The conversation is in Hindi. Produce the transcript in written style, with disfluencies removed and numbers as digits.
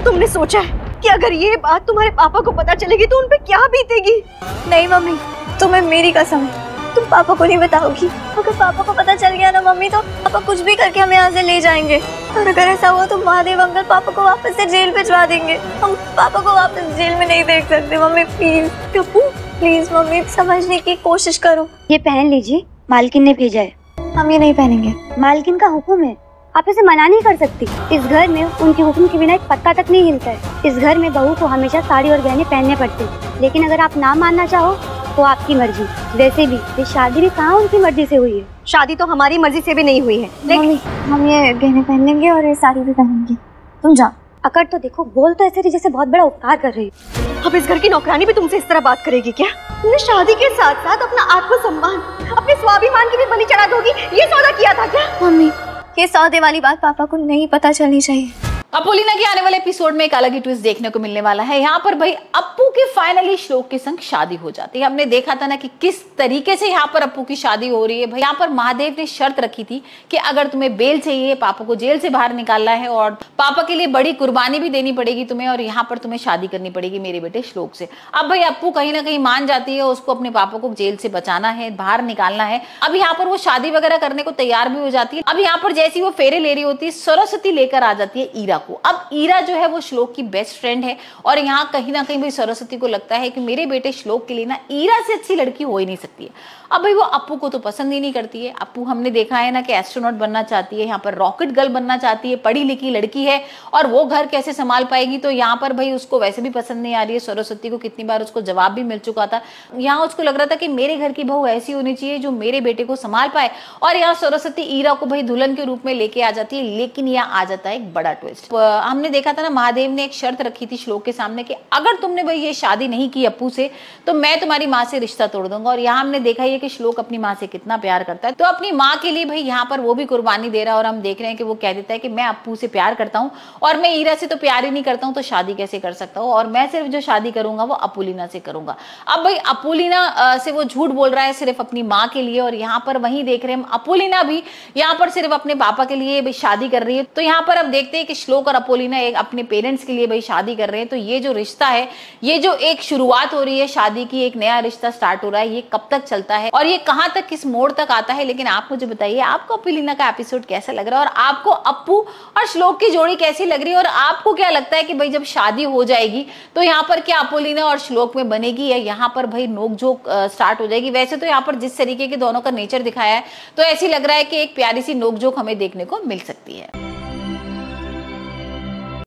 तुमने सोचा है कि अगर ये बात तुम्हारे पापा को पता चलेगी तो उन पे क्या बीतेगी? नहीं मम्मी, तुम्हें मेरी कसम है, तुम पापा को नहीं बताओगी। अगर पापा को पता चल गया ना मम्मी, तो पापा कुछ भी करके हमें यहाँ से ले जाएंगे। और अगर ऐसा हुआ तो महादेव अंकल पापा को वापस से जेल भिजवा देंगे। हम पापा को वापस जेल में नहीं देख सकते। Mummy please, Tappu please mummy समझने की कोशिश करो। ये पहन लीजिए, मालकिन ने भेजा है। हम ये नहीं पहनेंगे। मालकिन का हुक्म है, आप इसे मना नहीं कर सकती। इस घर में उनके हुक्म के बिना एक पत्ता तक नहीं हिलता है। इस घर में बहू को हमेशा साड़ी और गहने पहनने पड़ते हैं, लेकिन अगर आप ना मानना चाहो तो आपकी मर्जी। वैसे भी ये शादी भी कहाँ उनकी मर्जी से हुई है। शादी तो हमारी मर्जी से भी नहीं हुई है। मम्मी हम ये गहने पहन लेंगे और ये साड़ी भी पहनेंगे, तुम जाओ। अकड़ तो देखो, बोल तो ऐसे रही जैसे बहुत बड़ा उपकार कर रही है। अब इस घर की नौकरानी भी तुमसे इस तरह बात करेगी क्या? तुमने शादी के साथ साथ अपना आत्मसम्मान, अपने स्वाभिमान की भी बलि चढ़ा दोगी, ये सौदा किया था क्या? मम्मी ये सौदे वाली बात पापा को नहीं पता चलनी चाहिए। अपोलिना के आने वाले एपिसोड में एक अलग ही ट्विस्ट देखने को मिलने वाला है। यहाँ पर भाई अप्पू की फाइनली श्लोक के संग शादी हो जाती है। हमने देखा था ना कि किस तरीके से यहाँ पर अप्पू की शादी हो रही है। भाई यहाँ पर महादेव ने शर्त रखी थी कि अगर तुम्हें बेल चाहिए, पापा को जेल से बाहर निकालना है और पापा के लिए बड़ी कुर्बानी भी देनी पड़ेगी तुम्हें, और यहाँ पर तुम्हें शादी करनी पड़ेगी मेरे बेटे श्लोक से। अब भाई अप्पू कहीं ना कहीं मान जाती है, उसको अपने पापा को जेल से बचाना है, बाहर निकालना है। अब यहाँ पर वो शादी वगैरह करने को तैयार भी हो जाती है। अब यहाँ पर जैसी वो फेरे ले रही होती है, सरस्वती लेकर आ जाती है ईरा को। अब ईरा जो है वो श्लोक की बेस्ट फ्रेंड है, और यहाँ कहीं ना कहीं भाई सरस्वती को लगता है कि मेरे बेटे श्लोक के लिए ना ईरा से अच्छी लड़की हो ही नहीं सकती है। अब भाई वो अप्पू को तो पसंद ही नहीं करती है। अप्पू हमने देखा है ना कि एस्ट्रोनॉट बनना चाहती है, यहाँ पर रॉकेट गर्ल बनना चाहती है, पढ़ी लिखी लड़की है, और वो घर कैसे संभाल पाएगी? तो यहाँ पर भाई उसको वैसे भी पसंद नहीं आ रही है। सरस्वती को कितनी बार उसको जवाब भी मिल चुका था। यहाँ उसको लग रहा था कि मेरे घर की बहू ऐसी होनी चाहिए जो मेरे बेटे को संभाल पाए, और यहाँ सरस्वती ईरा को भाई दुल्हन के रूप में लेके आ जाती है। लेकिन यहाँ आ जाता है एक बड़ा ट्विस्ट। हमने देखा था ना महादेव ने एक शर्त रखी थी श्लोक के सामने कि अगर तुमने भाई ये शादी नहीं की अप्पू से तो मैं तुम्हारी माँ से रिश्ता तोड़ दूंगा। और यहाँ हमने देखा है कि श्लोक अपनी माँ से कितना प्यार करता है, तो अपनी माँ के लिए भाई यहाँ पर वो भी कुर्बानी दे रहा है। और हम देख रहे हैं कि वो कह देता है कि मैं अप्पू से प्यार करता हूँ और मैं ईरा से तो प्यार ही नहीं करता हूँ, तो शादी कैसे कर सकता हूँ, और मैं सिर्फ जो शादी करूंगा वो अपोलिना से करूंगा। अब भाई अपोलिना से वो झूठ बोल रहा है सिर्फ अपनी माँ के लिए, और यहाँ पर वही देख रहे हैं हम अपोलिना भी यहाँ पर सिर्फ अपने पापा के लिए भाई शादी कर रही है। तो यहाँ पर अब देखते हैं कि श्लोक और अपोलिना एक अपने पेरेंट्स के लिए भाई शादी कर रहे हैं। तो ये जो रिश्ता है, ये जो एक शुरुआत हो रही है शादी की, एक नया रिश्ता स्टार्ट हो रहा है, ये कब तक चलता है और ये कहां तक किस मोड़ तक आता है? लेकिन आप मुझे बताइए आपको अपोलिना का एपिसोड कैसा लग रहा है, और आपको अप्पू और श्लोक की जोड़ी कैसी लग रही है, और आपको क्या लगता है कि भाई जब शादी हो जाएगी तो यहाँ पर क्या अपोलिना और श्लोक में बनेगी, या यहाँ पर भाई नोकझोंक स्टार्ट हो जाएगी? वैसे तो यहाँ पर जिस तरीके के दोनों का नेचर दिखाया है तो ऐसी लग रहा है कि एक प्यारी सी नोकझोंक हमें देखने को मिल सकती है।